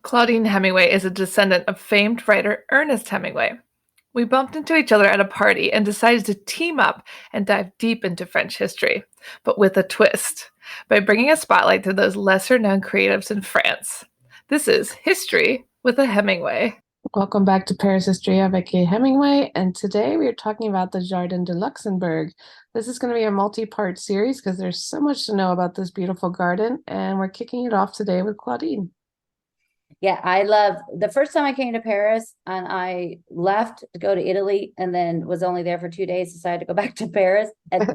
Claudine Hemingway is a descendant of famed writer Ernest Hemingway. We bumped into each other at a party and decided to team up and dive deep into French history, but with a twist, by bringing a spotlight to those lesser-known creatives in France. This is History with a Hemingway. Welcome back to Paris History Avec Hemingway, and today we are talking about the Jardin de Luxembourg. This is going to be a multi-part series because there's so much to know about this beautiful garden, and we're kicking it off today with Claudine. Yeah, I love the first time I came to Paris and I left to go to Italy and then was only there for 2 days, decided to go back to Paris. And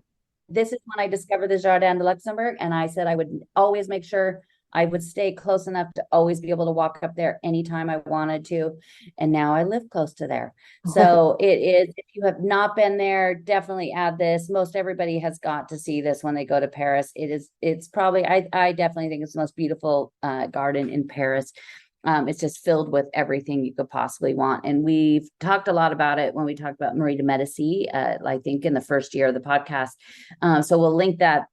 this is when I discovered the Jardin de Luxembourg. And I said I would always make sure I would stay close enough to always be able to walk up there anytime I wanted to. And now I live close to there. So it is, if you have not been there, definitely add this. Most everybody has got to see this when they go to Paris. It's probably, I definitely think it's the most beautiful garden in Paris. It's just filled with everything you could possibly want. And we've talked a lot about it when we talked about Marie de Medici, I think in the first year of the podcast. So we'll link that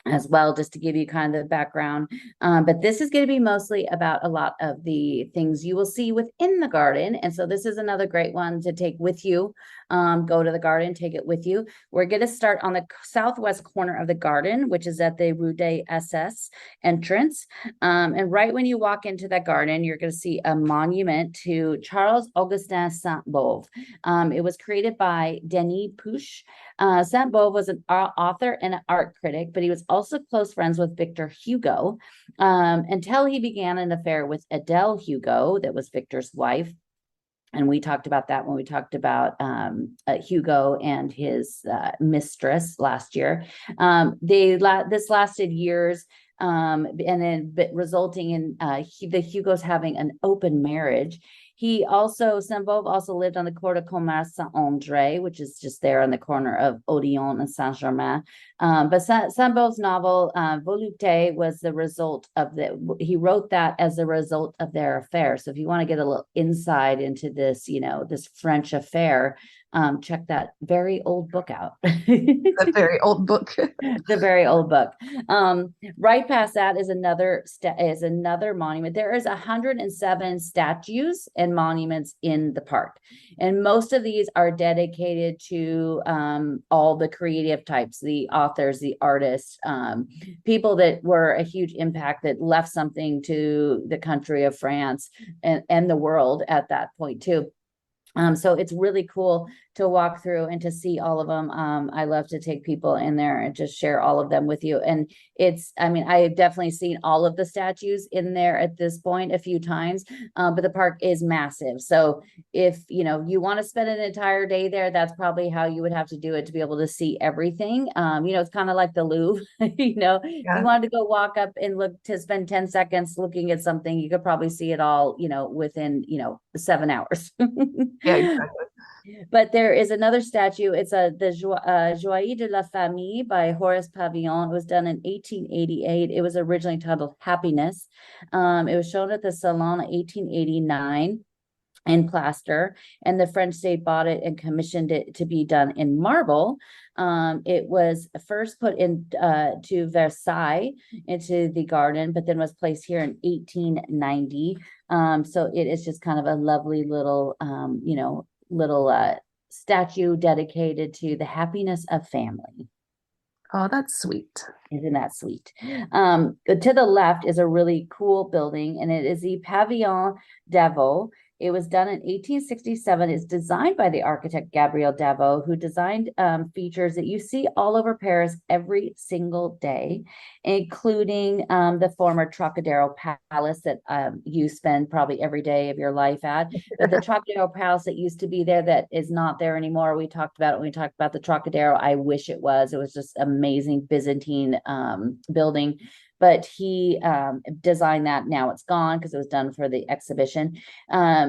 as well, just to give you kind of the background. But this is going to be mostly about a lot of the things you will see within the garden. And so this is another great one to take with you. Go to the garden, take it with you. We're going to start on the southwest corner of the garden, which is at the Rue des SS entrance. And right when you walk into that garden, you're going to see a monument to Charles Augustin Sainte-Beuve. It was created by Denis Puech. Sainte-Beuve was an author and an art critic, but he was also close friends with Victor Hugo until he began an affair with Adele Hugo, that was Victor's wife. And we talked about that when we talked about Hugo and his mistress last year. This lasted years, and then resulting in the Hugos having an open marriage. Sainte-Beuve also lived on the Cour de Commerce Saint-André, which is just there on the corner of Odeon and Saint-Germain. But Sainte-Beuve's novel, Volupté, was the result of he wrote that as a result of their affair. So if you want to get a little insight into this, this French affair, check that very old book out. A very old book. The very old book. Right past that is another monument. There is 107 statues and monuments in the park, and most of these are dedicated to all the creative types, the authors, the artists, people that were a huge impact, that left something to the country of France and the world at that point too. So it's really cool to walk through and to see all of them. I love to take people in there and just share all of them with you. And I've definitely seen all of the statues in there at this point a few times, but the park is massive. So if, you want to spend an entire day there, that's probably how you would have to do it to be able to see everything. It's kind of like the Louvre, If you wanted to go walk up and spend 10 seconds looking at something, you could probably see it all, within, 7 hours. Yeah, exactly. But there is another statue. It's the Joie de la Famille by Horace Pavillon. It was done in 1888. It was originally titled Happiness. It was shown at the Salon in 1889 in plaster, and the French state bought it and commissioned it to be done in marble. It was first put in to Versailles into the garden, but then was placed here in 1890. So it is just kind of a lovely little statue dedicated to the happiness of family. Oh, that's sweet. Isn't that sweet? To the left is a really cool building, and it is the Pavillon Davos. It was done in 1867. It's designed by the architect Gabriel Davos, who designed features that you see all over Paris every single day, including the former Trocadero Palace that you spend probably every day of your life at. But the Trocadero Palace that used to be there, that is not there anymore. We talked about it when we talked about the Trocadero. I wish it was. It was just amazing Byzantine building. But he designed that. Now it's gone because it was done for the exhibition.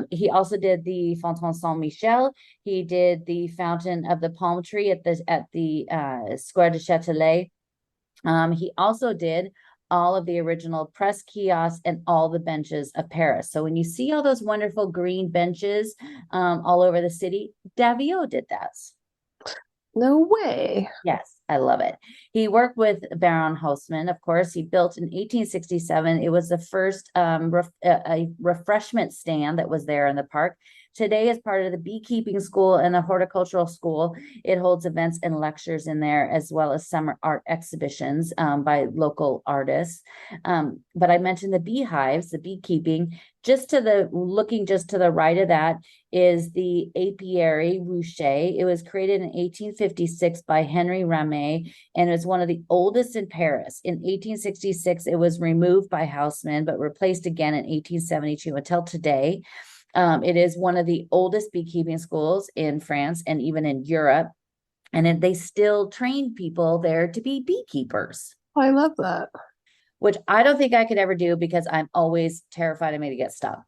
He also did the Fontaine Saint-Michel. He did the Fountain of the Palm Tree at the Square du Châtelet. He also did all of the original press kiosks and all the benches of Paris. So when you see all those wonderful green benches all over the city, Davio did that. No way. Yes. I love it. He worked with Baron Haussmann, of course. He built in 1867. It was the first a refreshment stand that was there in the park. Today, as part of the beekeeping school and the horticultural school, it holds events and lectures in there, as well as summer art exhibitions by local artists. But I mentioned the beehives, the beekeeping. Looking just to the right of that is the apiary ruche. It was created in 1856 by Henry Ramet, and it was one of the oldest in Paris. In 1866, it was removed by Haussmann, but replaced again in 1872 until today. It is one of the oldest beekeeping schools in France and even in Europe. And they still train people there to be beekeepers. I love that. Which I don't think I could ever do because I'm always terrified of me to get stuck.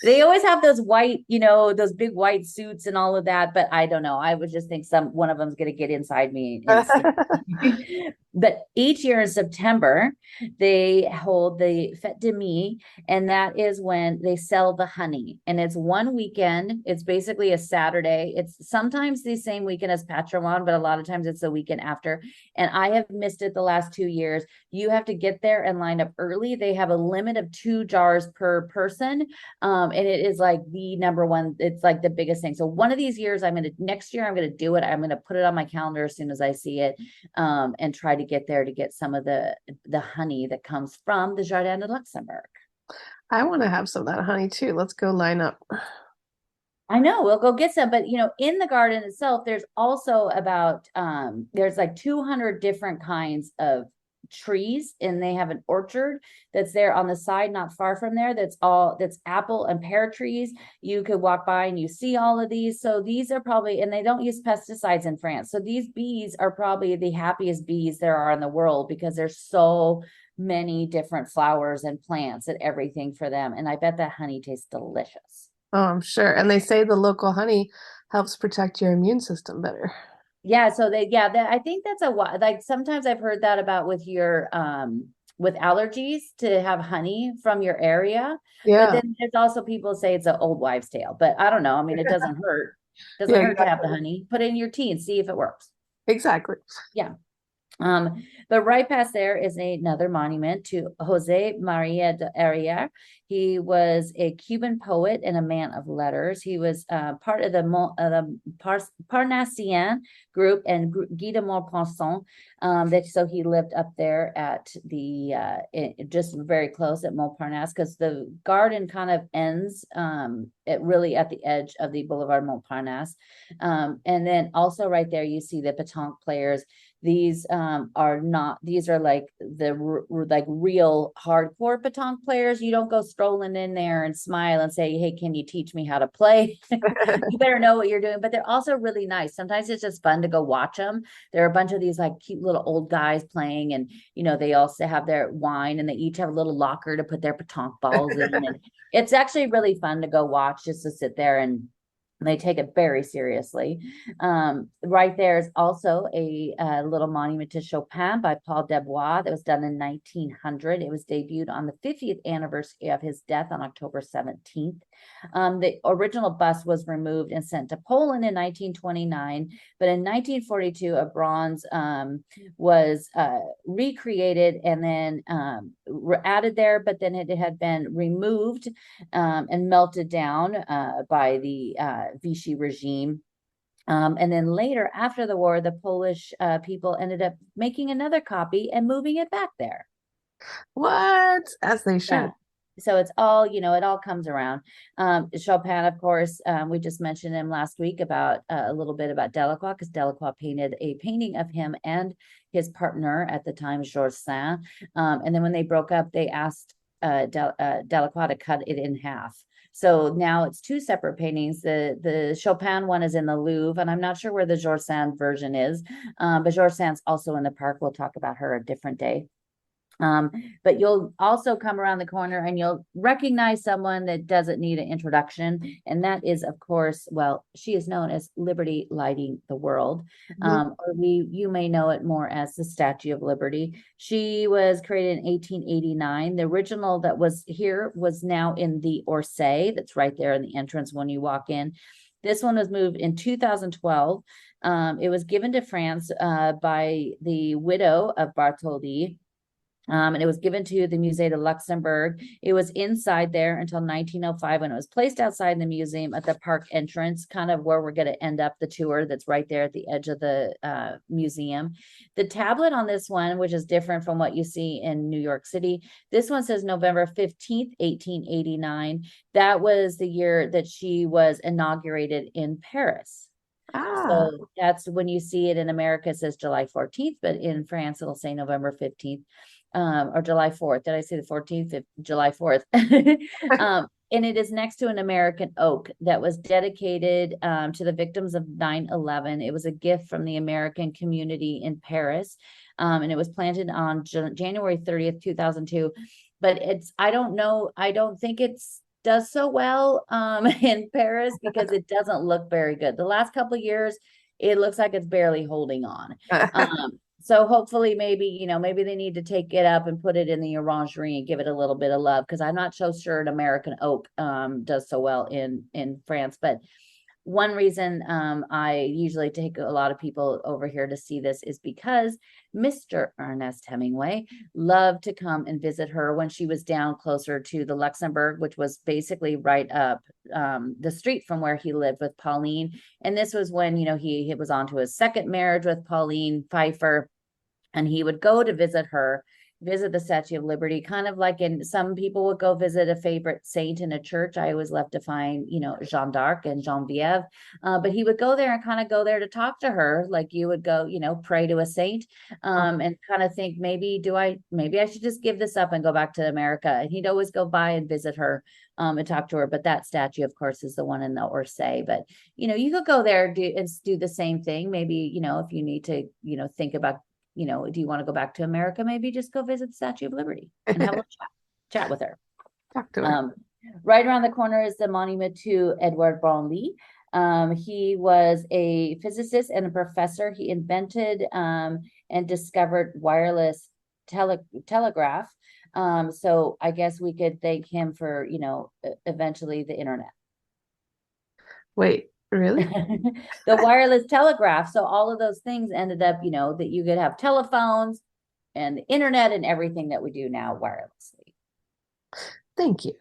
They always have those white, those big white suits and all of that, but I don't know. I would just think one of them's going to get inside me. But each year in September, they hold the Fête de Mie, and that is when they sell the honey. And it's one weekend. It's basically a Saturday. It's sometimes the same weekend as Patreon, but a lot of times it's the weekend after. And I have missed it the last 2 years. You have to get there and line up early. They have a limit of 2 jars per person. And it is like the number one, it's like the biggest thing. So one of these years, next year, I'm going to do it. I'm going to put it on my calendar as soon as I see it, and try to get there to get some of the honey that comes from the Jardin de Luxembourg. I want to have some of that honey too. Let's go line up. I know, we'll go get some, but in the garden itself, there's also about there's like 200 different kinds of trees, and they have an orchard that's there on the side not far from there, that's apple and pear trees. You could walk by and you see all of these. So these are probably, and they don't use pesticides in France, so these bees are probably the happiest bees there are in the world, because there's so many different flowers and plants and everything for them. And I bet that honey tastes delicious. Oh, I'm sure. And they say the local honey helps protect your immune system better. Yeah, so I think that's like sometimes I've heard that about with your with allergies, to have honey from your area. Yeah. But then there's also people say it's an old wives' tale. But I don't know. I mean, it doesn't hurt. It doesn't hurt to have the honey. Put it in your tea and see if it works. Exactly. Yeah. But right past there is another monument to Jose Maria de Herrera. He was a Cuban poet and a man of letters. He was part of the Parnassian group and Guy de Maupassant. So he lived up there at just very close at Montparnasse, because the garden kind of ends really at the edge of the Boulevard Montparnasse. And then also right there, you see the pétanque players. These are like the real hardcore pétanque players. You don't go strolling in there and smile and say, "Hey, can you teach me how to play?" You better know what you're doing. But they're also really nice. Sometimes it's just fun to go watch them. There are a bunch of these like cute little old guys playing, and they also have their wine, and they each have a little locker to put their pétanque balls in. And it's actually really fun to go watch, just to sit there, and they take it very seriously. Right there is also a little monument to Chopin by Paul Desbois that was done in 1900. It was debuted on the 50th anniversary of his death on October 17th. The original bust was removed and sent to Poland in 1929, but in 1942, a bronze was recreated and then added there, but then it had been removed and melted down by the Vichy regime. And then later, after the war, the Polish people ended up making another copy and moving it back there. What? As they should. Yeah. So it's all, it all comes around. Chopin, of course, we just mentioned him last week about a little bit about Delacroix, because Delacroix painted a painting of him and his partner at the time, Georges Sand. And then when they broke up, they asked Delacroix to cut it in half. So now it's 2 separate paintings. The Chopin one is in the Louvre, and I'm not sure where the Georges Sand version is, but Georges Sand's also in the park. We'll talk about her a different day. But you'll also come around the corner and you'll recognize someone that doesn't need an introduction. And that is, of course, she is known as Liberty Lighting the World. Or you may know it more as the Statue of Liberty. She was created in 1889. The original that was here was now in the Orsay, that's right there in the entrance when you walk in. This one was moved in 2012. It was given to France by the widow of Bartholdi. And it was given to the Musée de Luxembourg. It was inside there until 1905 when it was placed outside in the museum at the park entrance, kind of where we're going to end up the tour that's right there at the edge of the museum. The tablet on this one, which is different from what you see in New York City, this one says November 15th, 1889. That was the year that she was inaugurated in Paris. So that's when you see it in America, it says July 14th, but in France, it'll say November 15th. Or July 4th. Did I say the 14th? July 4th. And it is next to an American oak that was dedicated to the victims of 9/11. It was a gift from the American community in Paris. And it was planted on January 30th, 2002. But I don't think it's does so well in Paris because it doesn't look very good. The last couple of years, it looks like it's barely holding on. So hopefully maybe they need to take it up and put it in the orangery and give it a little bit of love, because I'm not so sure an American oak does so well in France. But one reason I usually take a lot of people over here to see this is because Mr. Ernest Hemingway loved to come and visit her when she was down closer to the Luxembourg, which was basically right up the street from where he lived with Pauline. And this was when, he was on to his second marriage with Pauline Pfeiffer, and he would go to visit her, visit the Statue of Liberty, kind of like some people would go visit a favorite saint in a church. I always love to find, Jeanne d'Arc and Geneviève, but he would go there and kind of go there to talk to her, like you would go, pray to a saint, and kind of think, maybe I should just give this up and go back to America. And he'd always go by and visit her and talk to her. But that statue, of course, is the one in the Orsay. But, you could go there and do the same thing. Maybe, if you need to, think about, do you want to go back to America? Maybe just go visit the Statue of Liberty and have a chat with her. Talk to her. Right around the corner is the monument to Edward Brownlee. He was a physicist and a professor. He invented and discovered wireless telegraph. So I guess we could thank him for, eventually the internet. Wait, really? The wireless telegraph. So all of those things ended up, that you could have telephones and the internet and everything that we do now wirelessly. Thank you.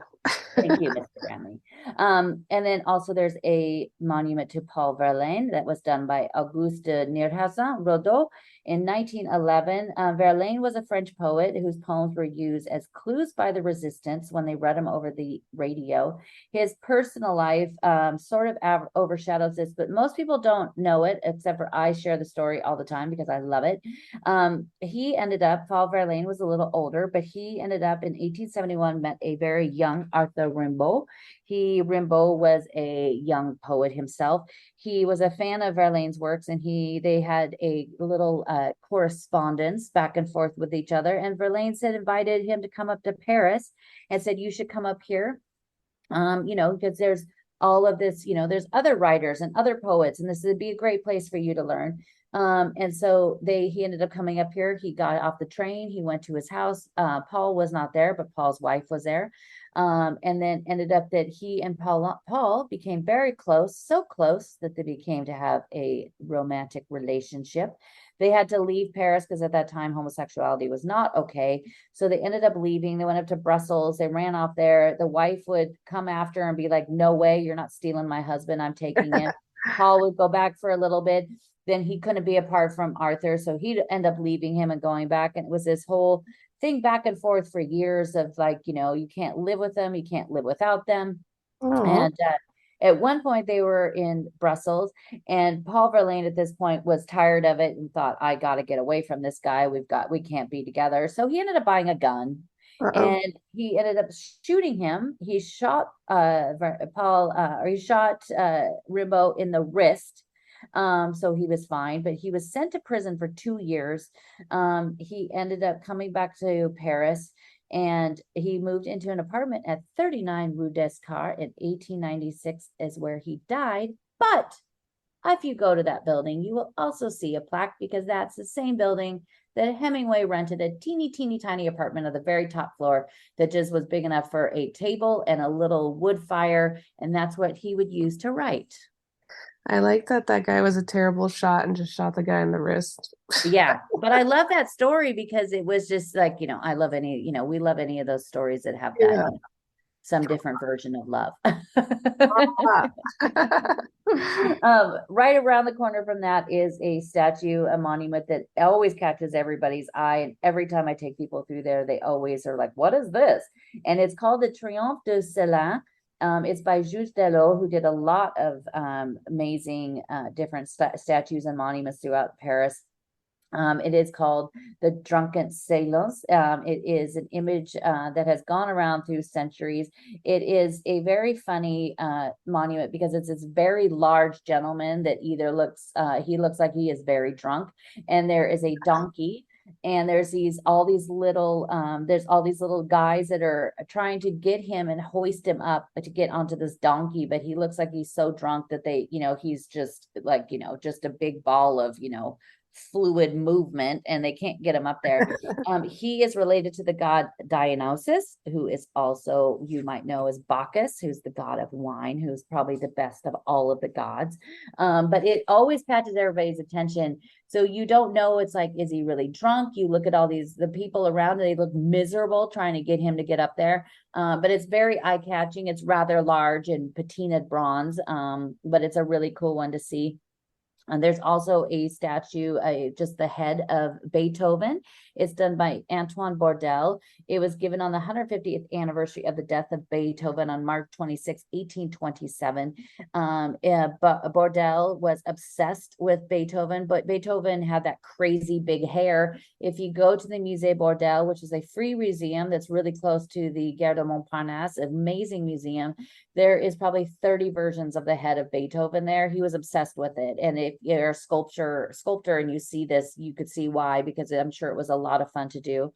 Thank you, Mr. Brantley. And then also there's a monument to Paul Verlaine that was done by Auguste Nierhazan Rodot in 1911. Verlaine was a French poet whose poems were used as clues by the resistance when they read them over the radio. His personal life sort of overshadows this, but most people don't know it, except for I share the story all the time because I love it. Paul Verlaine was a little older, but he ended up in 1871, met a very young Arthur Rimbaud. Rimbaud was a young poet himself. He was a fan of Verlaine's works, and they had a little correspondence back and forth with each other. And Verlaine invited him to come up to Paris and said, you should come up here, because there's all of this, there's other writers and other poets, and this would be a great place for you to learn. And so he ended up coming up here. He got off the train. He went to his house. Paul was not there, but Paul's wife was there. And then ended up that he and Paul became very close, so close that they became to have a romantic relationship. They had to leave Paris because at that time homosexuality was not okay. So they ended up leaving. They went up to Brussels. They ran off there. The wife would come after and be like, no way, you're not stealing my husband. I'm taking him. Paul would go back for a little bit. Then he couldn't be apart from Arthur. So he'd end up leaving him and going back. And it was this whole thing back and forth for years of like, you can't live with them. You can't live without them. Aww. And at one point they were in Brussels, and Paul Verlaine at this point was tired of it and thought, I got to get away from this guy. we can't be together. So he ended up buying a gun. And he ended up shooting him. He shot Rimbaud in the wrist. So he was fine, but he was sent to prison for 2 years. He ended up coming back to Paris, and he moved into an apartment at 39 Rue Descartes in 1896 is where he died. But if you go to that building, you will also see a plaque, because that's the same building that Hemingway rented a teeny tiny apartment on the very top floor that just was big enough for a table and a little wood fire. And that's what he would use to write. I like that that guy was a terrible shot and just shot the guy in the wrist. Yeah, but I love that story because it was just like, I love we love any of those stories that have that, Yeah. some different version of love. Ah. Right around the corner from that is a statue, a monument that always catches everybody's eye. And every time I take people through there, they always are like, what is this? And it's called the Triomphe de Céline. It's by Jules Delot, who did a lot of amazing different statues and monuments throughout Paris. It is called the Drunken Sailors. It is an image that has gone around through centuries. It is a very funny monument because it's this very large gentleman that either he looks like he is very drunk, and there is a donkey. And there's all these little guys that are trying to get him and hoist him up to get onto this donkey, but he looks like he's so drunk that he's just like, just a big ball of, fluid movement, and they can't get him up there. He is related to the god Dionysus, who is also, you might know, as Bacchus, who's the god of wine, who's probably the best of all of the gods. But it always catches everybody's attention. So you don't know, it's like, is he really drunk? You look at the people around, they look miserable trying to get him to get up there. But it's very eye-catching. It's rather large and patinaed bronze, but it's a really cool one to see. And there's also a statue, just the head of Beethoven. It's done by Antoine Bourdelle. It was given on the 150th anniversary of the death of Beethoven on March 26, 1827. But Bourdelle was obsessed with Beethoven, but Beethoven had that crazy big hair. If you go to the Musée Bourdelle, which is a free museum that's really close to the Gare de Montparnasse, amazing museum, there is probably 30 versions of the head of Beethoven there. He was obsessed with it. And if you're a sculptor and you see this, you could see why, because I'm sure it was a lot of fun to do.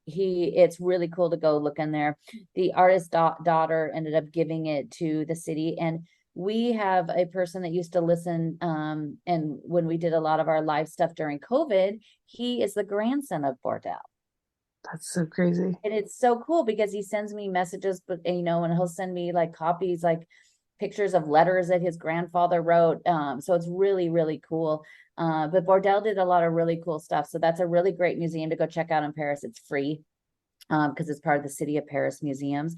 It's really cool to go look in there. The artist's daughter ended up giving it to the city, and we have a person that used to listen, and when we did a lot of our live stuff during COVID, he is the grandson of Bourdelle. That's so crazy. And it's so cool because he sends me messages, but and he'll send me like copies, like pictures of letters that his grandfather wrote. So it's really, really cool. But Bourdelle did a lot of really cool stuff. So that's a really great museum to go check out in Paris. It's free, because it's part of the City of Paris Museums.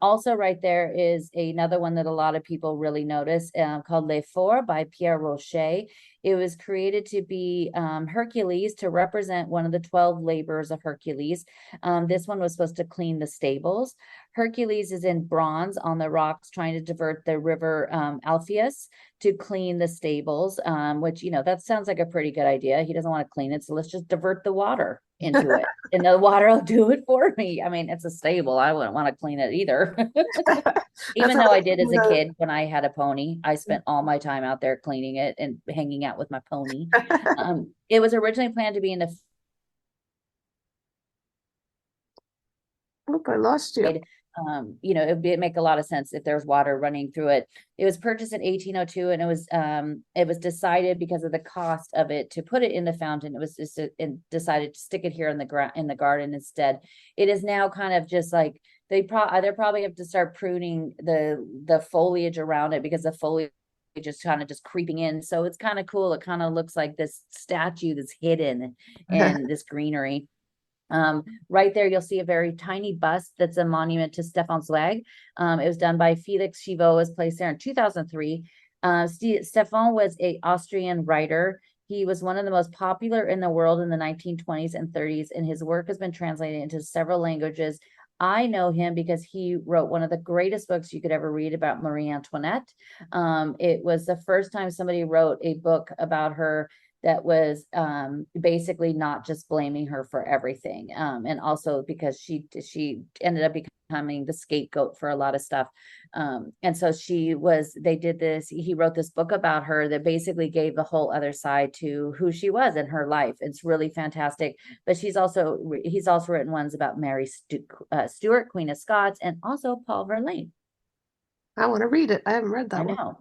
Also right there is another one that a lot of people really notice, called Les Fours by Pierre Rocher. It was created to be Hercules, to represent one of the 12 labors of Hercules. This one was supposed to clean the stables. Hercules is in bronze on the rocks trying to divert the river Alpheus to clean the stables, which, that sounds like a pretty good idea. He doesn't want to clean it, so let's just divert the water into it, and the water will do it for me. I mean, it's a stable. I wouldn't want to clean it either. Even though I did as a kid when I had a pony, I spent all my time out there cleaning it and hanging out with my pony. It was originally planned to be in the Oop, I lost you. it'd make a lot of sense if there's water running through it. It was purchased in 1802, and it was decided, because of the cost of it, to put it in the fountain. It was just decided to stick it here in the garden instead. It is now kind of just like they probably have to start pruning the foliage around it, because the foliage just kind of just creeping in. So it's kind of cool. It kind of looks like this statue that's hidden in this greenery. Right there, you'll see a very tiny bust that's a monument to Stefan Zweig. It was done by Felix Chivot, was placed there in 2003. Stefan was an Austrian writer. He was one of the most popular in the world in the 1920s and 30s, and his work has been translated into several languages. I know him because he wrote one of the greatest books you could ever read about Marie Antoinette. It was the first time somebody wrote a book about her that was basically not just blaming her for everything, and also because she ended up becoming the scapegoat for a lot of stuff, and so he wrote this book about her that basically gave the whole other side to who she was in her life. It's really fantastic. But he's also written ones about Mary Stuart, Queen of Scots, and also Paul Verlaine. I want to read it. I haven't read that I one. know.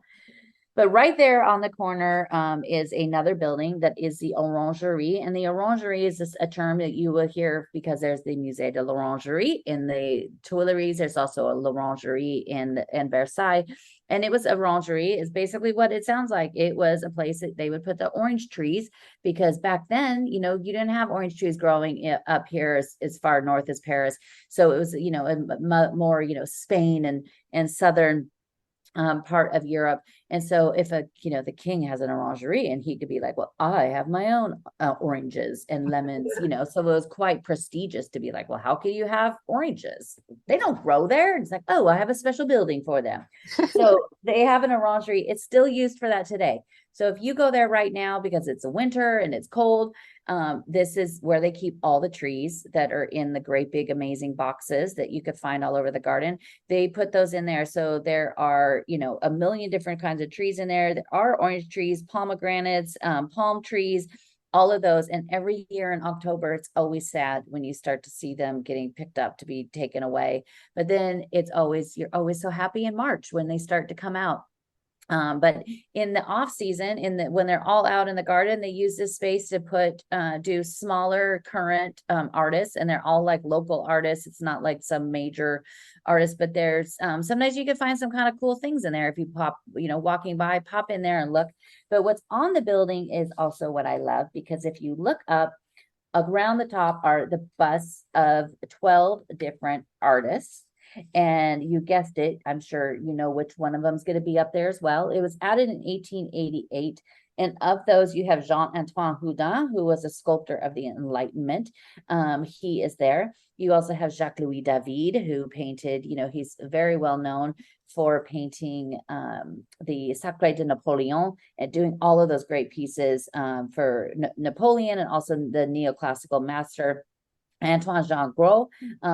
But right there on the corner is another building that is the Orangerie. And the Orangerie is a term that you will hear because there's the Musée de l'Orangerie in the Tuileries. There's also a l'Orangerie in Versailles. And it was Orangerie is basically what it sounds like. It was a place that they would put the orange trees because back then, you didn't have orange trees growing up here as far north as Paris. So it was, more, Spain and southern part of Europe. And so if the king has an orangerie and he could be like, well, I have my own oranges and lemons, so it was quite prestigious to be like, well, how can you have oranges? They don't grow there. It's like, oh, I have a special building for them. So they have an orangerie. It's still used for that today. So if you go there right now, because it's a winter and it's cold, this is where they keep all the trees that are in the great big amazing boxes that you could find all over the garden. They put those in there. So there are, a million different kinds of trees in there. There are orange trees, pomegranates, palm trees, all of those. And every year in October, it's always sad when you start to see them getting picked up to be taken away. But then you're always so happy in March when they start to come out. But in the off season, when they're all out in the garden, they use this space to do smaller current artists, and they're all like local artists. It's not like some major artists, but there's sometimes you can find some kind of cool things in there if you walking by, pop in there and look. But what's on the building is also what I love, because if you look up, around the top are the busts of 12 different artists. And you guessed it, I'm sure you know which one of them is going to be up there as well. It was added in 1888. And of those, you have Jean-Antoine Houdin, who was a sculptor of the Enlightenment. He is there. You also have Jacques-Louis David, who painted, he's very well known for painting the Sacre de Napoleon and doing all of those great pieces for Napoleon, and also the neoclassical master. Antoine Jean Gros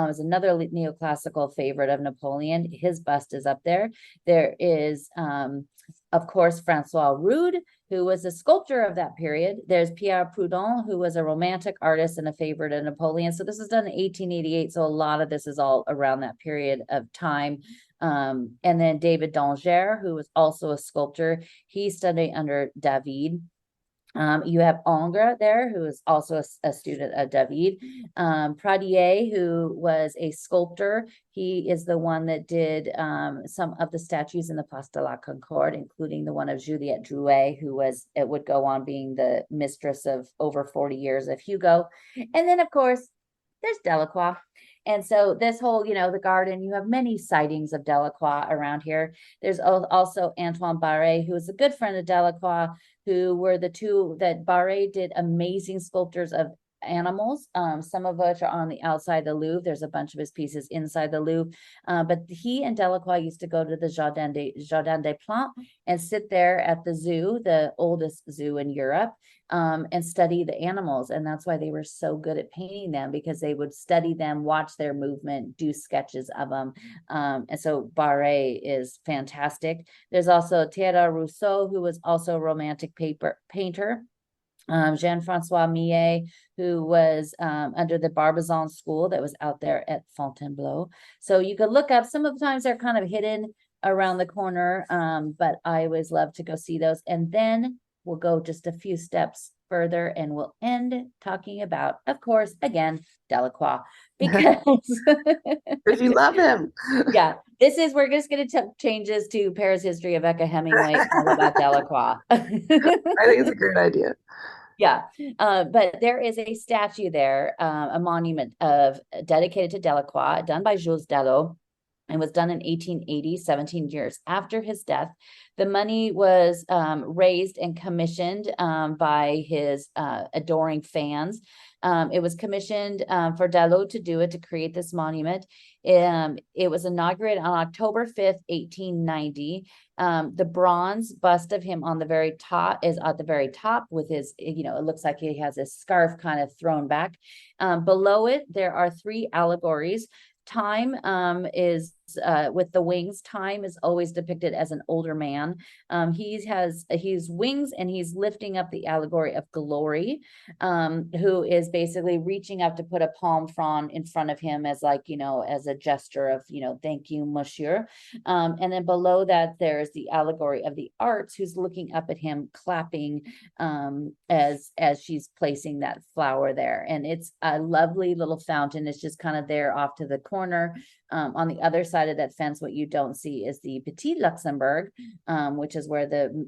is another neoclassical favorite of Napoleon. His bust is up there. There is, of course, Francois Rude, who was a sculptor of that period. There's Pierre Proudhon, who was a romantic artist and a favorite of Napoleon. So this was done in 1888. So a lot of this is all around that period of time. And then David d'Angers, who was also a sculptor. He studied under David. You have Ingres there, who is also a student of David. Pradier, who was a sculptor. He is the one that did some of the statues in the Place de la Concorde, including the one of Juliette Drouet, who would go on being the mistress of over 40 years of Hugo. And then, of course, there's Delacroix. And so this whole, the garden, you have many sightings of Delacroix around here. There's also Antoine Barré, who is a good friend of Delacroix, who were the two that Barré did amazing sculptures of animals, some of which are on the outside of the Louvre. There's a bunch of his pieces inside the Louvre. But he and Delacroix used to go to the Jardin des Plantes and sit there at the zoo, the oldest zoo in Europe, and study the animals. And that's why they were so good at painting them, because they would study them, watch their movement, do sketches of them. And so Barré is fantastic. There's also Thierry Rousseau, who was also a romantic painter. Jean-Francois Millet, who was under the Barbizon school that was out there at Fontainebleau. So you could look up, some of the times they're kind of hidden around the corner, but I always love to go see those. And then we'll go just a few steps further and we'll end talking about, of course, again, Delacroix, because Because you love him. Yeah, we're just going to change this to Paris History of Avec Hemingway, all about Delacroix. I think it's a great idea. Yeah, but there is a statue there, a monument dedicated to Delacroix, done by Jules Dalot. It was done in 1880, 17 years after his death. The money was raised and commissioned by his adoring fans. It was commissioned for Dalot to do it, to create this monument. It was inaugurated on October 5th, 1890. The bronze bust of him on the very top is at the very top with his, it looks like he has a scarf kind of thrown back. Below it, there are three allegories. Time is with the wings. Time is always depicted as an older man. He's wings, and he's lifting up the allegory of glory, who is basically reaching up to put a palm frond in front of him as, like, as a gesture of, thank you, monsieur. And then below that, there's the allegory of the arts, who's looking up at him, clapping, as she's placing that flower there. And it's a lovely little fountain. It's just kind of there off to the corner. On the other side of that fence, what you don't see is the Petit Luxembourg, which is where the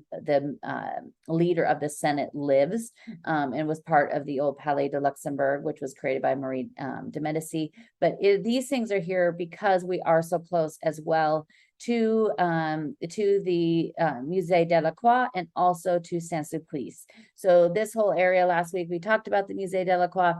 leader of the Senate lives, and was part of the old Palais de Luxembourg, which was created by Marie de Medici. But these things are here because we are so close as well to the Musée de la Croix, and also to Saint-Sulpice. So this whole area, last week we talked about the Musée de la Croix,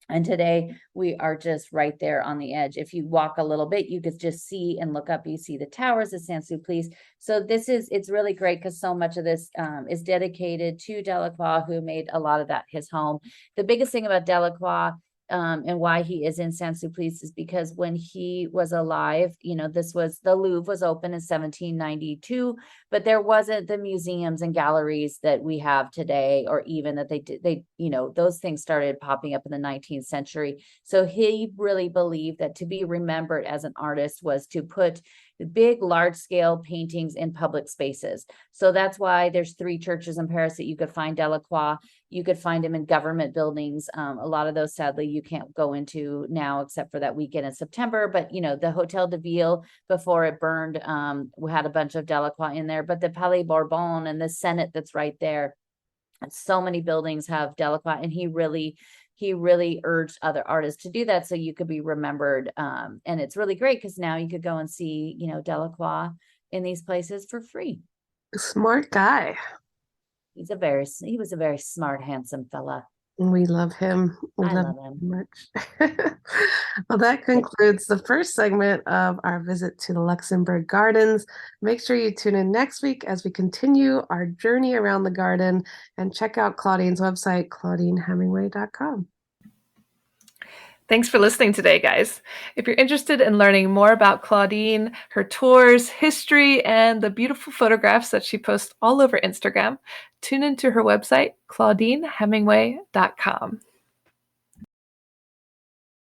and today we are just right there on the edge. If you walk a little bit, you could just see and look up, you see the towers of Saint-Sulpice. So it's really great because so much of this is dedicated to Delacroix, who made a lot of that his home. The biggest thing about Delacroix, and why he is in Saint-Sulpice, is because when he was alive, the Louvre was open in 1792, but there wasn't the museums and galleries that we have today, or even that those things started popping up in the 19th century. So he really believed that to be remembered as an artist was to put big, large-scale paintings in public spaces. So that's why there's 3 churches in Paris that you could find Delacroix. You could find him in government buildings. A lot of those, sadly, you can't go into now except for that weekend in September. But, the Hotel de Ville, before it burned, we had a bunch of Delacroix in there. But the Palais Bourbon and the Senate that's right there, so many buildings have Delacroix, and he really urged other artists to do that so you could be remembered. And it's really great because now you could go and see, Delacroix in these places for free. Smart guy. He was a very smart, handsome fella. We love him. I love him much. Well, that concludes the first segment of our visit to the Luxembourg Gardens. Make sure you tune in next week as we continue our journey around the garden, and check out Claudine's website, claudinehemingway.com. Thanks for listening today, guys. If you're interested in learning more about Claudine, her tours, history, and the beautiful photographs that she posts all over Instagram, tune into her website, claudinehemingway.com.